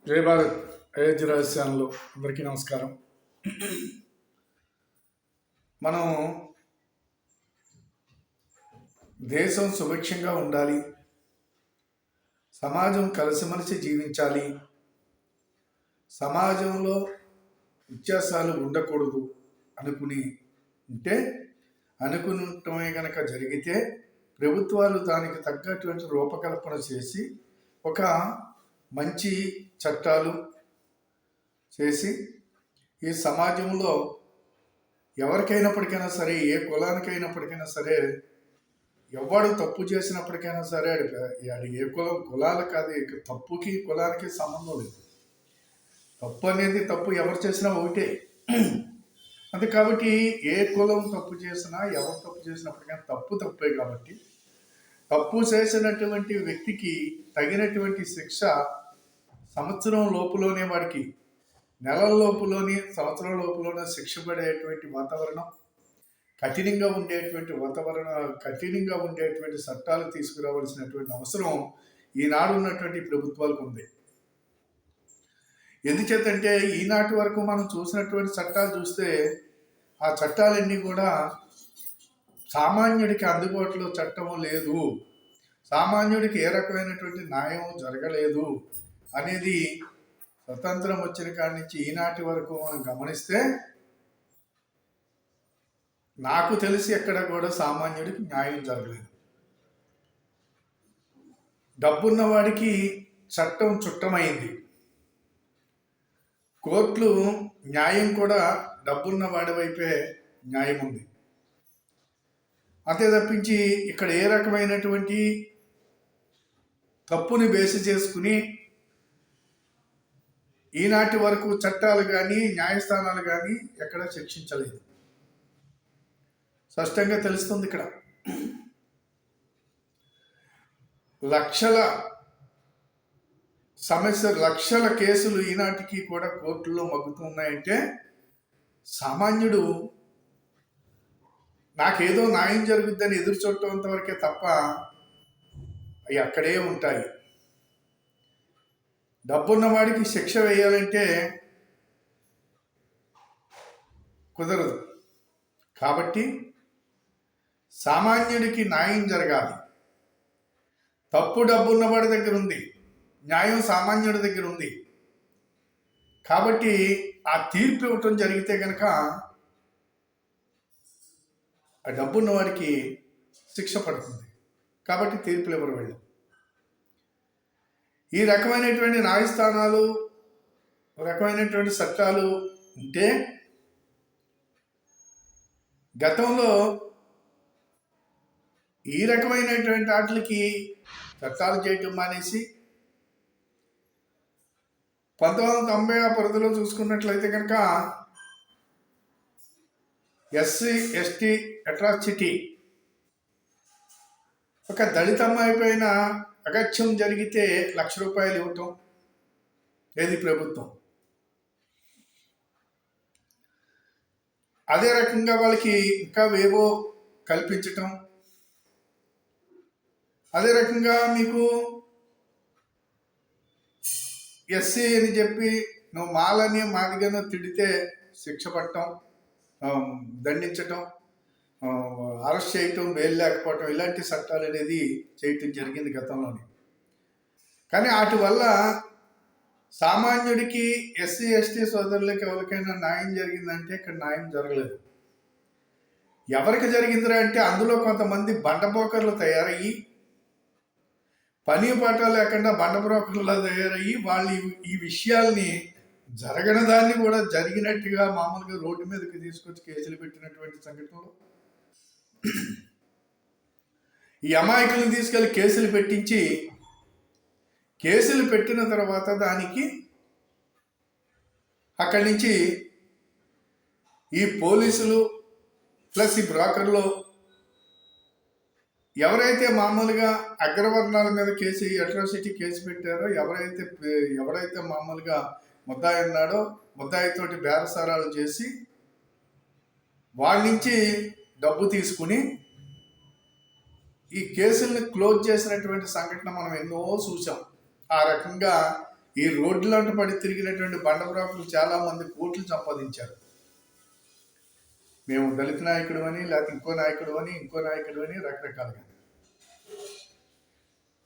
జై భారత్. అయోధ్య రహస్యాల్లో అందరికీ నమస్కారం. మనం దేశం సుభిక్షంగా ఉండాలి, సమాజం కలిసిమెలిసి జీవించాలి, సమాజంలో వ్యత్యాసాలు ఉండకూడదు అనుకునటమే కనుక జరిగితే ప్రభుత్వాలు దానికి తగ్గటువంటి రూపకల్పన చేసి ఒక మంచి చట్టాలు చేసి ఈ సమాజంలో ఎవరికైనప్పటికైనా సరే, ఏ కులానికైనప్పటికైనా సరే, ఎవడు తప్పు చేసినప్పటికైనా సరే, అది ఏ కులాలు కాదు, తప్పుకి కులానికి సంబంధం లేదు. తప్పు అనేది తప్పు ఎవరు చేసినా ఒకటే. అంతే కాబట్టి ఏ కులం తప్పు చేసినా, ఎవరు తప్పు చేసినప్పటికైనా తప్పే కాబట్టి తప్పు చేసినటువంటి వ్యక్తికి తగినటువంటి శిక్ష సంవత్సరం లోపులోనే, వాడికి నెలల లోపులోని, సంవత్సరం లోపులోనే శిక్ష పడేటువంటి వాతావరణం, కఠినంగా ఉండేటువంటి చట్టాలు తీసుకురావాల్సినటువంటి అవసరం ఈనాడు ఉన్నటువంటి ప్రభుత్వాలకు ఉంది. ఎందుచేతంటే ఈనాటి వరకు మనం చూసినటువంటి చట్టాలు చూస్తే ఆ చట్టాలన్నీ కూడా సామాన్యుడికి అందుబాటులో చట్టము లేదు, సామాన్యుడికి ఏ రకమైనటువంటి న్యాయం జరగలేదు అనేది స్వతంత్రం వచ్చిన కాడి నుంచి ఈనాటి వరకు మనం గమనిస్తే నాకు తెలిసి ఎక్కడ కూడా సామాన్యుడికి న్యాయం జరగలేదు. డబ్బున్న వాడికి చట్టం చుట్టమైంది, కోర్టులు న్యాయం కూడా డబ్బున్న వాడి వైపే న్యాయం ఉంది. అంతే తప్పించి ఇక్కడ ఏ రకమైనటువంటి తప్పుని బేసి చేసుకుని ఈనాటి వరకు చట్టాలు కానీ న్యాయస్థానాలు కానీ ఎక్కడ శిక్షించలేదు. స్పష్టంగా తెలుస్తుంది. ఇక్కడ లక్షల కేసులు ఈనాటికి కూడా కోర్టుల్లో మగ్గుతున్నాయంటే సామాన్యుడు నాకేదో న్యాయం జరుగుద్దని ఎదురు చూడటంత వరకే తప్ప అవి అక్కడే ఉంటాయి. డబ్బున్న వాడికి శిక్ష వేయాలంటే కుదరదు. కాబట్టి సామాన్యుడికి న్యాయం జరగాలి. తప్పు డబ్బున్న వాడి దగ్గర ఉంది, న్యాయం సామాన్యుడి దగ్గర ఉంది. కాబట్టి ఆ తీర్పు ఇవ్వటం జరిగితే కనుక ఆ డబ్బున్న వాడికి శిక్ష పడుతుంది. కాబట్టి తీర్పులు ఎవరు వెళ్ళం. ఈ రకమైనటువంటి న్యాయస్థానాలు, రకమైనటువంటి చట్టాలు ఉంటే గతంలో ఈ రకమైనటువంటి వాటికి చట్టాలు చేయటం మానేసి 1990 ఆ పరిధిలో చూసుకున్నట్లయితే కనుక ఎస్సీ ఎస్టీ అట్రాసిటీ, ఒక దళిత అమ్మాయి పైన అగత్యం జరిగితే ₹1,00,000 ఇవ్వటం ఏది ప్రభుత్వం. అదే రకంగా వాళ్ళకి ఇంకా వేవో కల్పించటం. అదే రకంగా మీకు ఎస్సీ అని చెప్పి నువ్వు మాలని మాదిగానో తిడితే శిక్ష పడటం, దండించటం, అరెస్ట్ చేయటం, బెయిల్ లేకపోవటం, ఇలాంటి చట్టాలు అనేది చేయటం జరిగింది గతంలోనే. కానీ వాటి వల్ల సామాన్యుడికి, ఎస్సీ ఎస్టీ సోదరులకి ఎవరికైనా న్యాయం జరిగిందంటే ఇక్కడ న్యాయం జరగలేదు. ఎవరికి జరిగిందిరా అంటే అందులో కొంతమంది బండ బ్రోకర్లు తయారయ్యి, పని పాట లేకుండా బండ బ్రోకర్లు తయారయ్యి వాళ్ళు ఈ విషయాల్ని జరగని దాన్ని కూడా జరిగినట్టుగా మామూలుగా రోడ్డు మీదకి తీసుకొచ్చి కేసులు పెట్టినటువంటి సంఘటనలు, ఈ అమాయకులను తీసుకెళ్లి కేసులు పెట్టిన తర్వాత దానికి అక్కడి నుంచి ఈ పోలీసులు ప్లస్ ఈ బ్రోకర్లు ఎవరైతే మామూలుగా అగ్రవర్ణాల మీద అట్రాసిటీ కేసు పెట్టారో, ఎవరైతే మామూలుగా ముద్దాయి అన్నాడో, ముద్దాయితోటి బేరసారాలు చేసి వాళ్ళ నుంచి డబ్బు తీసుకుని ఈ కేసుల్ని క్లోజ్ చేసినటువంటి సంఘటన మనం ఎన్నో చూసాం. ఆ రకంగా ఈ రోడ్లంట పడి తిరిగినటువంటి బండ బ్రాకులు చాలా మంది కోట్లు సంపాదించారు. మేము దళిత నాయకుడు అని, లేకపోతే ఇంకో నాయకుడు అని రకరకాలుగా.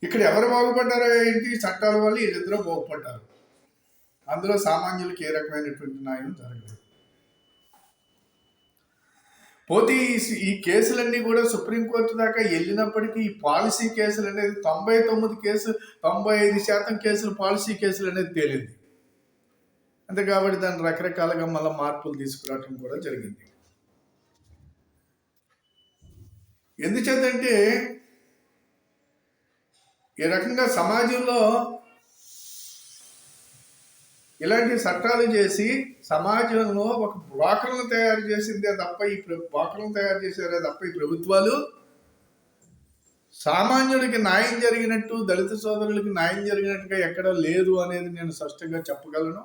ఇక్కడ ఎవరు బాగుపడ్డారో ఏంటి? చట్టాల వల్ల వీళ్ళిద్దరూ బాగుపడ్డారు. అందులో సామాన్యులకు ఏ రకమైనటువంటి న్యాయం జరగలేదు. పోతే ఈ కేసులన్నీ కూడా సుప్రీంకోర్టు దాకా వెళ్ళినప్పటికీ ఈ పాలసీ కేసులు అనేది 95% కేసులు పాలసీ కేసులు అనేది తేలింది. అంతే కాబట్టి దాన్ని రకరకాలుగా మళ్ళీ మార్పులు తీసుకురావటం కూడా జరిగింది. ఎందుచేతంటే ఈ రకంగా సమాజంలో ఇలాంటి చట్టాలు చేసి సమాజంలో ఒక బ్రోకర్లను తయారు చేసిందే తప్ప బ్రోకర్లను తయారు చేశారే తప్ప ఈ ప్రభుత్వాలు సామాన్యుడికి న్యాయం జరిగినట్టు, దళిత సోదరులకి న్యాయం జరిగినట్టుగా ఎక్కడ లేదు అనేది నేను స్పష్టంగా చెప్పగలను.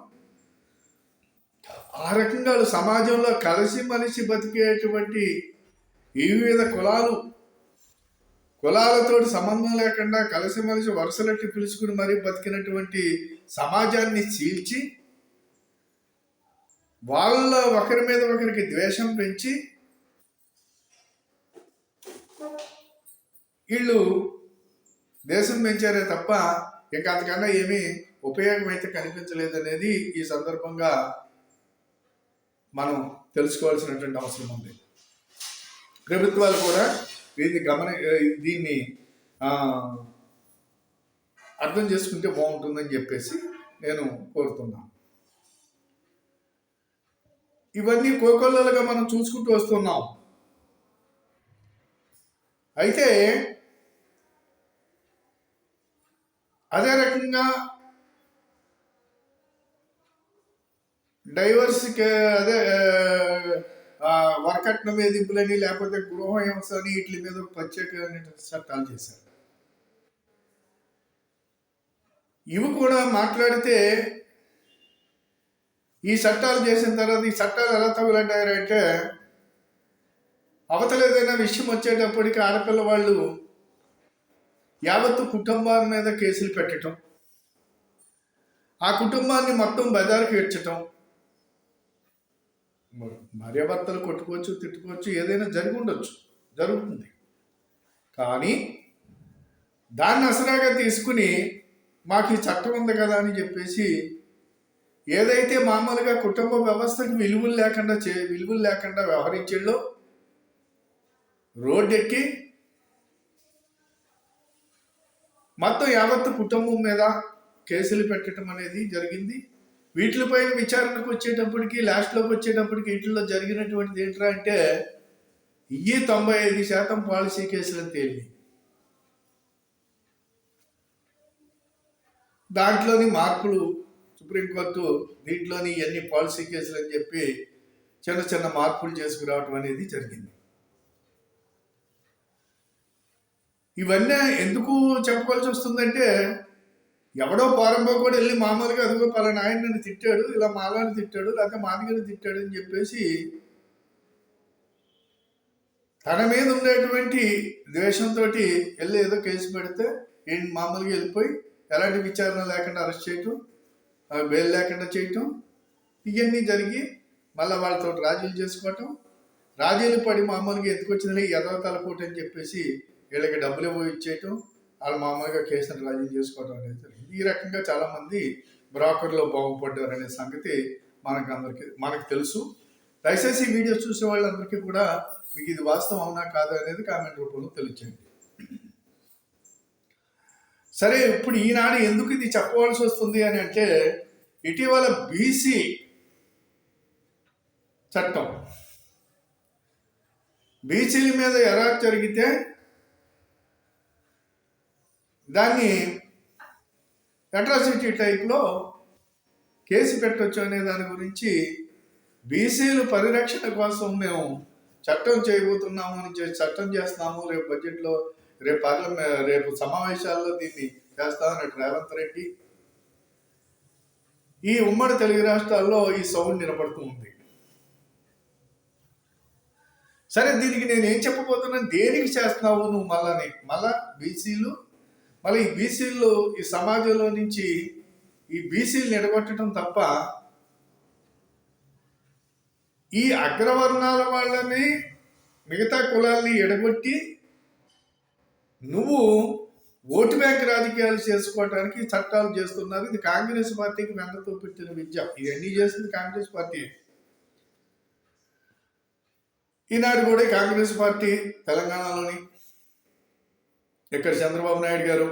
ఆ రకంగా సమాజంలో కలిసిమలిసి బతికేటువంటి వివిధ కులాలతో సంబంధం లేకుండా కలిసిమలిసి వరుసలెట్టి పిలుచుకుని మరీ బతికినటువంటి సమాజాన్ని చీల్చి వాళ్ళ ఒకరి మీద ఒకరికి ద్వేషం పెంచి వీళ్ళు దేశం పెంచారే తప్ప ఇంకా అంతకన్నా ఏమీ ఉపయోగం అయితే కనిపించలేదనేది ఈ సందర్భంగా మనం తెలుసుకోవాల్సినటువంటి అవసరం ఉంది. ప్రభుత్వాలు కూడా దీన్ని అర్థం చేసుకుంటే బాగుంటుందని చెప్పేసి నేను కోరుతున్నాను. ఇవన్నీ కోకొల్లలుగా మనం చూసుకుంటూ వస్తున్నాం. అయితే అదే రకంగా అదే వరకట్న వేధింపులని లేకపోతే గృహహింస అని వీటి మీద ప్రత్యేకమైన చట్టాలు చేశారు. ఇవి కూడా మాట్లాడితే ఈ చట్టాలు చేసిన తర్వాత ఈ చట్టాలు ఎలా తగులంటారంటే అవతల ఏదైనా విషయం వచ్చేటప్పటికి ఆడపిల్ల వాళ్ళు యావత్తు కుటుంబాల మీద కేసులు పెట్టడం, ఆ కుటుంబాన్ని మొత్తం బజారుకి ఇచ్చటం. భార్యాభర్తలు కొట్టుకోవచ్చు, తిట్టుకోవచ్చు, ఏదైనా జరుగుతుంది. కానీ దాన్ని అసరాగా తీసుకుని మాకు ఈ చట్టం ఉంది కదా అని చెప్పేసి ఏదైతే మామూలుగా కుటుంబ వ్యవస్థకు విలువలు లేకుండా వ్యవహరించేళ్ళో రోడ్డెక్కి మొత్తం యావత్తు కుటుంబం మీద కేసులు పెట్టడం అనేది జరిగింది. వీటిపైన విచారణకు లాస్ట్లోకి వచ్చేటప్పటికి వీటిల్లో జరిగినటువంటిది ఏంట్రా అంటే 95% పాలసీ కేసులను తేలింది. దాంట్లోని మార్పులు సుప్రీంకోర్టు దీంట్లోని ఇవన్నీ పాలసీ కేసులు అని చెప్పి చిన్న మార్పులు చేసుకురావటం అనేది జరిగింది. ఇవన్నీ ఎందుకు చెప్పుకోవాల్సి వస్తుందంటే ఎవడో పారంబో కూడా వెళ్ళి మామూలుగా అదిగో పలానా ఆయన నన్ను తిట్టాడు, ఇలా మాలాని తిట్టాడు, లేకపోతే మాదిగని తిట్టాడు అని చెప్పేసి తన మీద ఉండేటువంటి ద్వేషంతో వెళ్ళి ఏదో కేసు పెడితే మామూలుగా వెళ్ళిపోయి ఎలాంటి విచారణ లేకుండా అరెస్ట్ చేయటం, బెయిల్ లేకుండా చేయటం, ఇవన్నీ జరిగి మళ్ళీ వాళ్ళతో రాజీలు చేసుకోవటం, రాజీలు పడి మామూలుగా ఎందుకు వచ్చిందని ఎదవ తలపోటు అని చెప్పేసి వీళ్ళకి డబ్బులు ఇచ్చేయటం, వాళ్ళు మామూలుగా కేసును రాజీ చేసుకోవడం అనేది జరిగింది. ఈ రకంగా చాలామంది బ్రోకర్లో బాగుపడ్డారు అనే సంగతి మనకు తెలుసు. దయచేసి ఈ వీడియో చూసే వాళ్ళందరికీ కూడా మీకు ఇది వాస్తవం అవునా కాదా అనేది కామెంట్ రూపంలో తెలియచేయండి. సరే, ఇప్పుడు ఈనాడు ఎందుకు ఇది చెప్పవలసి వస్తుంది అని అంటే ఇటీవల బీసీ చట్టం బీసీల మీద ఎలా జరిగితే దాన్ని అట్రాసిటీ టైప్లో కేసు పెట్టవచ్చు అనే దాని గురించి బీసీల పరిరక్షణ కోసం మేము చట్టం చేయబోతున్నాము అని చట్టం చేస్తున్నాము. రేపు బడ్జెట్లో రేపు సమావేశాల్లో దీన్ని చేస్తామన్నట్టు రేవంత్ రెడ్డి ఈ ఉమ్మడి తెలుగు రాష్ట్రాల్లో ఈ సౌండ్ నిలబడుతూ ఉంది. సరే, దీనికి నేను ఏం చెప్పబోతున్నాను, దేనికి చేస్తున్నావు నువ్వు మళ్ళీ ఈ బీసీలు ఈ సమాజంలో నుంచి ఈ బీసీలు ఎడగొట్టడం తప్ప ఈ అగ్రవర్ణాల వాళ్ళని మిగతా కులాల్ని ఎడగొట్టి నువ్వు ఓటు బ్యాంక్ రాజకీయాలు చేసుకోవడానికి చట్టాలు చేస్తున్నారు. ఇది కాంగ్రెస్ పార్టీకి వెన్నతో పెట్టిన విద్య. ఇవన్నీ చేసింది కాంగ్రెస్ పార్టీ. ఈనాడు కూడా కాంగ్రెస్ పార్టీ తెలంగాణలోని ఇక్కడ చంద్రబాబు నాయుడు గారు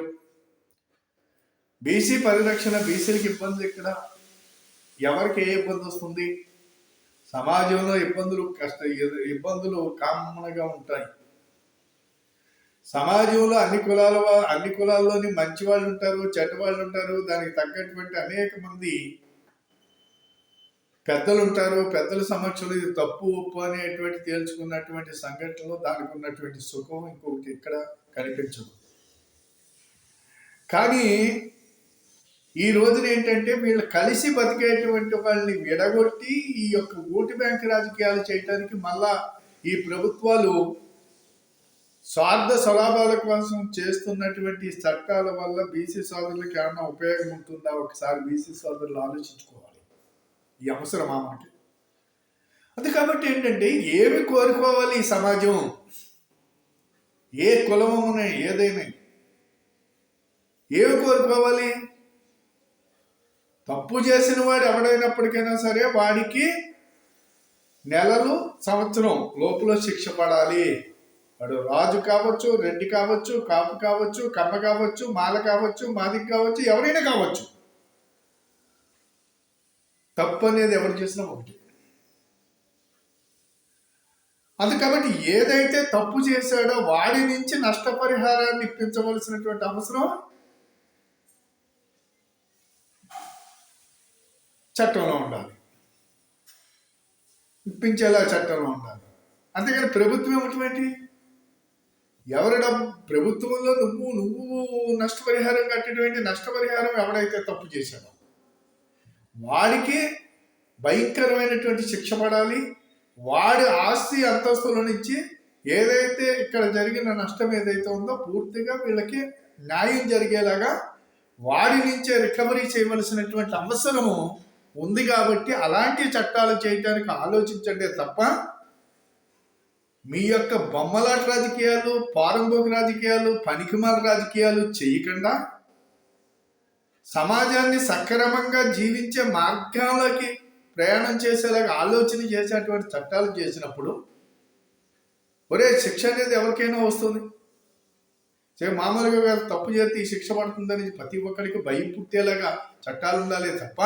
బీసీ పరిరక్షణ, బీసీలకు ఇబ్బంది ఎక్కడ, ఎవరికి ఏ ఇబ్బంది వస్తుంది, సమాజంలో ఇబ్బందులు కామన్గా ఉంటాయి. సమాజంలో అన్ని కులాల్లోని మంచి వాళ్ళు ఉంటారు, చెడ్డ వాళ్ళు ఉంటారు. దానికి తగ్గటువంటి అనేక మంది పెద్దలు ఉంటారు. పెద్దల సమక్షంలో ఇది తప్పు ఒప్పు అనేటువంటి తేల్చుకున్నటువంటి సంఘటనలో దానికి ఉన్నటువంటి సుఖం ఇంకొకటి ఇక్కడ కనిపించదు. కానీ ఈ రోజున ఏంటంటే వీళ్ళు కలిసి బతికేటువంటి వాళ్ళని విడగొట్టి ఈ యొక్క ఓటు బ్యాంక్ రాజకీయాలు చేయడానికి మళ్ళా ఈ ప్రభుత్వాలు స్వార్థ స్వలాభాల కోసం చేస్తున్నటువంటి చట్టాల వల్ల బీసీ సోదరులకు ఏమన్నా ఉపయోగం ఉంటుందా? ఒకసారి బీసీ సోదరులు ఆలోచించుకోవాలి. ఈ అవసరమా మనకి? అది కాబట్టి ఏంటంటే ఏమి కోరుకోవాలి ఈ సమాజం, ఏ కులమునే ఏదైనా ఏమి కోరుకోవాలి? తప్పు చేసిన వాడు ఎవడైనప్పటికైనా సరే వాడికి నెలలు సంవత్సరం లోపల శిక్ష పడాలి. వాడు రాజు కావచ్చు, రెడ్డి కావచ్చు, కాపు కావచ్చు, కమ్మ కావచ్చు, మాల కావచ్చు, మాదిక కావచ్చు, ఎవరైనా కావచ్చు. తప్పు అనేది ఎవరు చేసినా ఒకటి. అది కాబట్టి ఏదైతే తప్పు చేశాడో వాడి నుంచి నష్టపరిహారాన్ని ఇప్పించవలసినటువంటి అవసరం చట్టంలో ఉండాలి, ఇప్పించేలా చట్టంలో ఉండాలి. అంతేగాని ప్రభుత్వం ఏమిటి? ఎవరి డబ్బు ప్రభుత్వంలో నువ్వు నష్టపరిహారం కట్టేటువంటి నష్టపరిహారం ఎవడైతే తప్పు చేశాడో వాడికి భయంకరమైనటువంటి శిక్ష పడాలి. వాడి ఆస్తి అంతస్తుల నుంచి ఏదైతే ఇక్కడ జరిగిన నష్టం ఏదైతే ఉందో పూర్తిగా వీళ్ళకి న్యాయం జరిగేలాగా వాడి నుంచే రికవరీ చేయవలసినటువంటి అవసరము ఉంది. కాబట్టి అలాంటి చట్టాలు చేయడానికి ఆలోచించండి తప్ప మీ యొక్క బొమ్మలాట రాజకీయాలు, పారంభోగ రాజకీయాలు, పనికిమాల రాజకీయాలు చేయకుండా సమాజాన్ని సక్రమంగా జీవించే మార్గాలకి ప్రయాణం చేసేలాగా ఆలోచన చేసేటువంటి చట్టాలు చేసినప్పుడు ఒరే శిక్ష అనేది ఎవరికైనా వస్తుంది. మామూలుగా తప్పు చేస్తే ఈ శిక్ష పడుతుందని ప్రతి ఒక్కరికి భయం పుట్టేలాగా చట్టాలు ఉండాలి తప్ప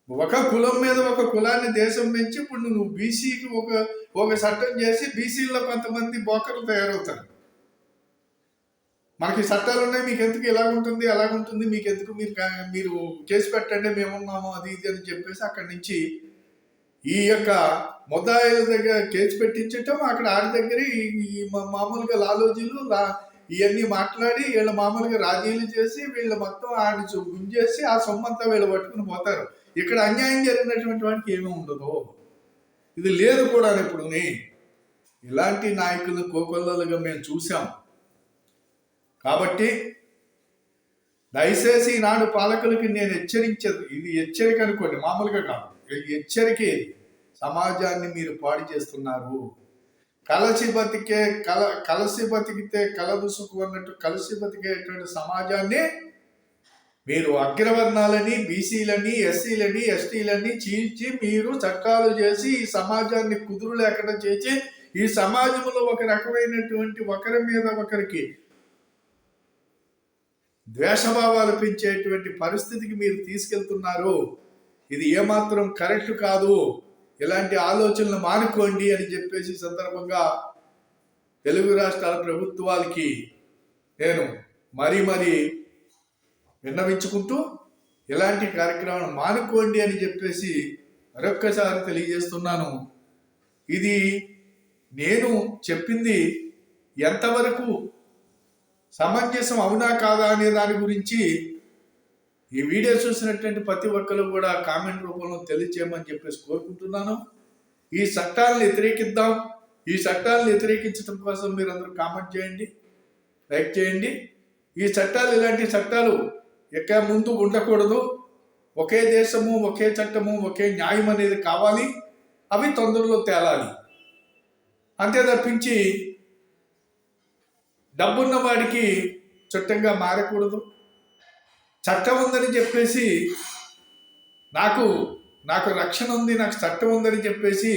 ఒక కులం మీద ఒక కులాన్ని దేశం పెంచి ఇప్పుడు నువ్వు బీసీకి ఒక చట్టం చేసి బీసీల్లో కొంతమంది బోకర్లు తయారవుతారు. మనకి చట్టాలు ఉన్నాయి, మీకు ఎందుకు ఇలాగుంటుంది అలాగుంటుంది, మీకు ఎందుకు మీరు కేసు పెట్టండి మేమున్నాము అది ఇది అని చెప్పేసి అక్కడి నుంచి ఈ యొక్క ముద్దాయిల దగ్గర కేసు పెట్టించటం, అక్కడ ఆడి దగ్గర ఈ మామూలుగా లాలోజీలు ఇవన్నీ మాట్లాడి వీళ్ళ మామూలుగా రాజీలు చేసి వీళ్ళు మొత్తం ఆడిని గుంజేసి ఆ సొమ్మంతా వీళ్ళు పట్టుకుని పోతారు. ఇక్కడ అన్యాయం జరిగినటువంటి వాడికి ఏమీ ఉండదు. ఇది లేదు కూడా. ఇప్పుడు ఇలాంటి నాయకులు కోకొల్లలుగా మేము చూసాం. కాబట్టి దయచేసి ఈనాడు పాలకులకి నేను హెచ్చరించదు, ఇది హెచ్చరిక అనుకోండి, మామూలుగా కాదు, హెచ్చరిక. సమాజాన్ని మీరు పాడు చేస్తున్నారు. కలసి బతికితే కలదుసుకు అన్నట్టు కలిసి బతికేటువంటి సమాజాన్ని మీరు అగ్రవర్ణాలని, బీసీలని, ఎస్సీలని, ఎస్టీలని చీల్చి మీరు చట్టాలు చేసి ఈ సమాజాన్ని కుదురు లేకుండా చేసి ఈ సమాజంలో ఒక రకమైనటువంటి ఒకరి మీద ఒకరికి ద్వేషభావాలు పెంచేటువంటి పరిస్థితికి మీరు తీసుకెళ్తున్నారు. ఇది ఏమాత్రం కరెక్ట్ కాదు. ఇలాంటి ఆలోచనలు మానుకోండి అని చెప్పేసి సందర్భంగా తెలుగు రాష్ట్రాల ప్రభుత్వాలకి నేను మరీ విన్నవించుకుంటూ ఇలాంటి కార్యక్రమాలను మానుకోండి అని చెప్పేసి మరొక్కసారి తెలియజేస్తున్నాను. ఇది నేను చెప్పింది ఎంతవరకు సమంజసం అవునా కాదా అనే దాని గురించి ఈ వీడియో చూసినటువంటి ప్రతి ఒక్కరు కూడా కామెంట్ రూపంలో తెలియచేయమని చెప్పేసి కోరుకుంటున్నాను. ఈ చట్టాలను వ్యతిరేకిద్దాం. ఈ చట్టాలను వ్యతిరేకించడం కోసం మీరు అందరూ కామెంట్ చేయండి, లైక్ చేయండి. ఈ చట్టాలు ఇలాంటి చట్టాలు ఇక ముందు ఉండకూడదు. ఒకే దేశము, ఒకే చట్టము, ఒకే న్యాయం అనేది కావాలి. అవి తొందరలో తేలాలి. అంతే తప్పించి డబ్బున్న వాడికి చుట్టంగా మారకూడదు. చట్టం ఉందని చెప్పేసి నాకు రక్షణ ఉంది, నాకు చట్టం ఉందని చెప్పేసి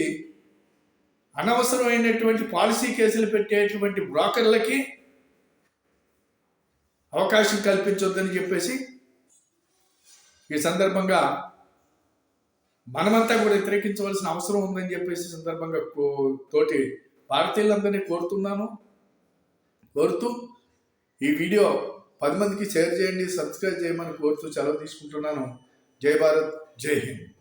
అనవసరమైనటువంటి పాలసీ కేసులు పెట్టేటువంటి బ్రోకర్లకి అవకాశం కల్పించొద్దని చెప్పేసి ఈ సందర్భంగా మనమంతా కూడా వ్యతిరేకించవలసిన అవసరం ఉందని చెప్పేసి సందర్భంగా తోటి భారతీయులందరినీ కోరుతూ ఈ వీడియో 10 మందికి షేర్ చేయండి, సబ్స్క్రైబ్ చేయమని కోరుతూ సెలవు తీసుకుంటున్నాను. జై భారత్, జై హింద్.